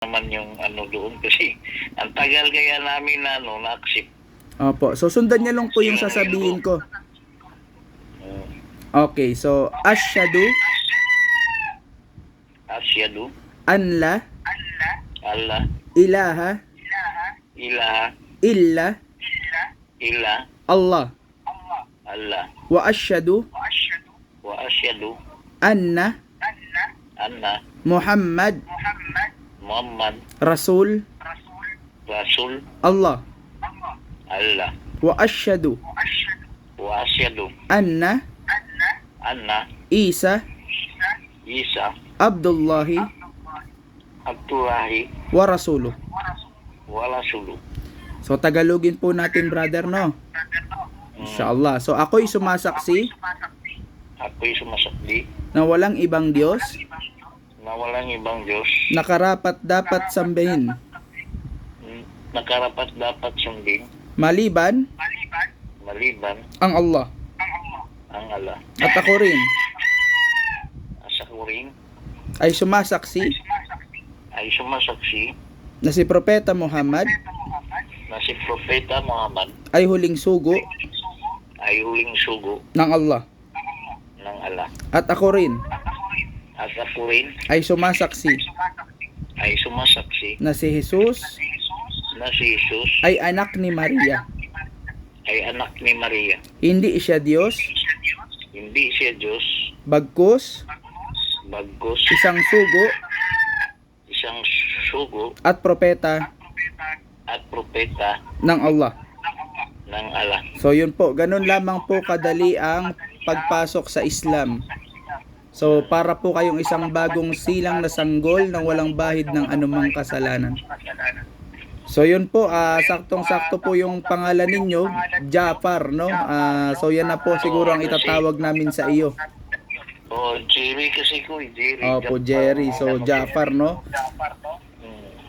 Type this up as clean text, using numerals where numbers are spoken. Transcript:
naman yung ano doon kasi ang tagal kaya namin na na-accept. Opo. So, sundan niya lang po yung sasabihin ko. Uh, Okay. So, asyhadu Asyadu, an la Allah, ilaha ilaha, illa illa, Allah. Allah, Wa asyhadu wa asyadu, anna anna, Muhammad Muhammad, Rasul Rasul, Allah. Allah, Wa asyhadu wa asyadu, anna anna, Isa Isa, Abdullahi Abdullahi, wa rasuluh. wa Rasulu. So, Tagalogin po natin, brother, no? Inshallah. So, ako'y sumasaksi Ako'y sumasakdi na walang ibang Diyos na walang ibang Diyos na karapat dapat sambahin na karapat dapat sundin maliban maliban ang Allah. ang Allah. At ako rin Asa ko rin ay sumasaksi ay sumasaksi na si Propeta Muhammad na si Propeta Muhammad ay huling sugo ay huling sugo ng Allah. ng Allah. At ako rin At ako rin ay sumasaksi ay sumasaksi na si Jesus na si Jesus ay anak ni Maria. ay anak ni Maria. Hindi siya Diyos, Hindi siya Diyos, bagkus bagkus isang sugo isang sugo at propeta at propeta ng Allah. ng Allah. So yun po, ganun lamang po kadali ang pagpasok sa Islam. So para po kayong isang bagong silang na sanggol nang walang bahid ng anumang kasalanan. So yun po, saktong-sakto po yung pangalan ninyo, Jafar, no? So yan na po siguro ang itatawag namin sa iyo. Oh, Jerry kasi ko, Jerry. Opo, Jerry. So Jafar, no?